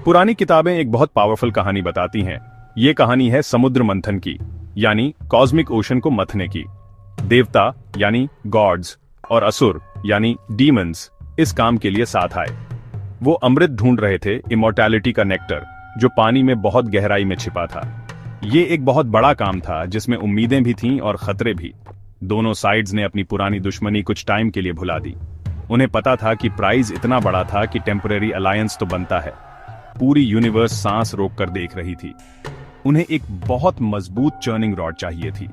पुरानी किताबें एक बहुत पावरफुल कहानी बताती हैं। ये कहानी है समुद्र मंथन की, यानी कॉस्मिक ओशन को मथने की। देवता यानी गॉड्स और असुर यानी डीमंस इस काम के लिए साथ आए। वो अमृत ढूंढ रहे थे, इमॉर्टैलिटी का नेक्टर, जो पानी में बहुत गहराई में छिपा था। ये एक बहुत बड़ा काम था जिसमें उम्मीदें भी थीं और खतरे भी। दोनों साइड्स ने अपनी पुरानी दुश्मनी कुछ टाइम के लिए भुला दी। उन्हें पता था कि प्राइज इतना बड़ा था कि टेम्परेरी अलायंस तो बनता है। पूरी यूनिवर्स सांस रोककर देख रही थी। उन्हें एक बहुत मजबूत चर्निंग रॉड चाहिए थी।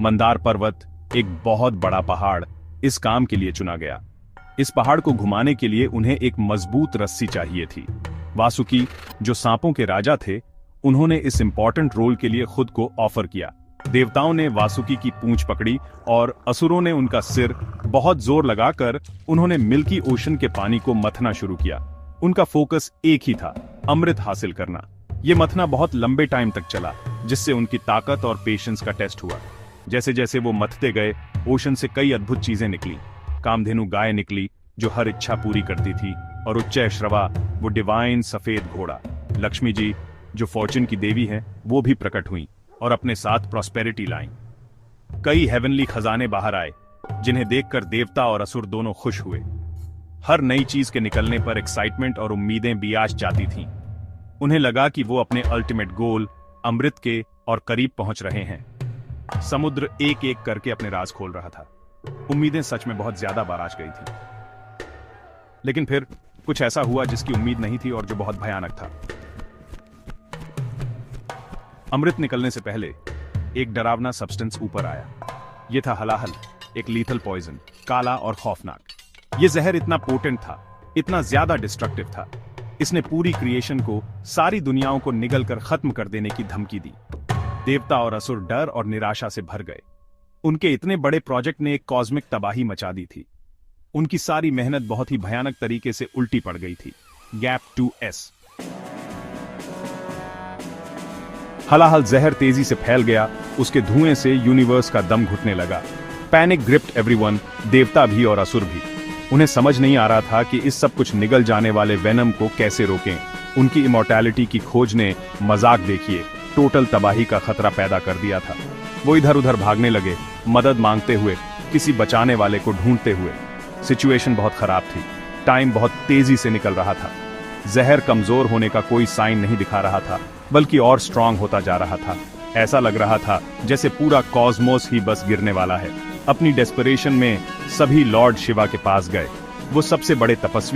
मंदार पर्वत, एक बहुत बड़ा पहाड़, इस काम के लिए चुना गया। इस पहाड़ को घुमाने के लिए उन्हें एक मजबूत रस्सी चाहिए थी। वासुकी, जो सांपों के राजा थे, उन्होंने इस इंपॉर्टेंट रोल के लिए खुद को ऑफर किया। देवताओं ने वासुकी की पूंछ पकड़ी और असुरों ने उनका सिर। बहुत जोर लगाकर उन्होंने मिल्की ओशन के पानी को मथना शुरू किया। उनका फोकस एक ही था, अमृत हासिल करना। यह मथना बहुत लंबे टाइम तक चला, जिससे उनकी ताकत और पेशेंस का टेस्ट हुआ। जैसे जैसे वो मथते गए, ओशन से कई अद्भुत चीजें निकली। कामधेनु गाय निकली, जो हर इच्छा पूरी करती थी, और उच्चैश्रवा, वो डिवाइन सफेद घोड़ा। लक्ष्मी जी, जो फॉर्चून की देवी है, वो भी प्रकट हुई और अपने साथ प्रॉस्पेरिटी लाईं। कई हेवनली खजाने बाहर आए, जिन्हें देखकर देवता और असुर दोनों खुश हुए। हर नई चीज के निकलने पर एक्साइटमेंट और उम्मीदें भी आज जाती थीं। उन्हें लगा कि वो अपने अल्टीमेट गोल, अमृत के और करीब पहुंच रहे हैं। समुद्र एक एक करके अपने राज खोल रहा था। उम्मीदें सच में बहुत ज्यादा बार आज गई थी। लेकिन फिर कुछ ऐसा हुआ जिसकी उम्मीद नहीं थी और जो बहुत भयानक था। अमृत निकलने से पहले एक डरावना सब्सटेंस ऊपर आया। यह था हलाहल, एक लीथल पॉइजन, काला और खौफनाक। यह जहर इतना पोटेंट था, इतना ज्यादा डिस्ट्रक्टिव था, इसने पूरी क्रिएशन को, सारी दुनियाओं को निगल कर खत्म कर देने की धमकी दी। देवता और असुर डर और निराशा से भर गए। उनके इतने बड़े प्रोजेक्ट ने एक कॉस्मिक तबाही मचा दी थी। उनकी सारी मेहनत बहुत ही भयानक तरीके से उल्टी पड़ गई थी। Gap 2S। हलाहल जहर तेजी से फैल गया। उसके धुएं से यूनिवर्स का दम घुटने लगा। पैनिक ग्रिप्ड एवरीवन, देवता भी और असुर भी। उन्हें समझ नहीं आ रहा था कि इस सब कुछ निगल जाने वाले वेनम को कैसे रोकें। उनकी इमॉर्टैलिटी की खोज ने, मजाक देखिए, टोटल तबाही का खतरा पैदा कर दिया था। वो इधर उधर भागने लगे, मदद मांगते हुए, किसी बचाने वाले को ढूंढते हुए। सिचुएशन बहुत खराब थी। टाइम बहुत तेजी से निकल रहा था। जहर कमजोर होने का कोई साइन नहीं दिखा रहा था, बल्कि और स्ट्रांग होता जा रहा था। ऐसा लग रहा था जैसे पूरा कॉस्मोस ही बस गिरने वाला है। अपनी डेस्परेशन में सभी लॉर्ड शिवा के पास गए। वो सबसे बड़े तपस्वी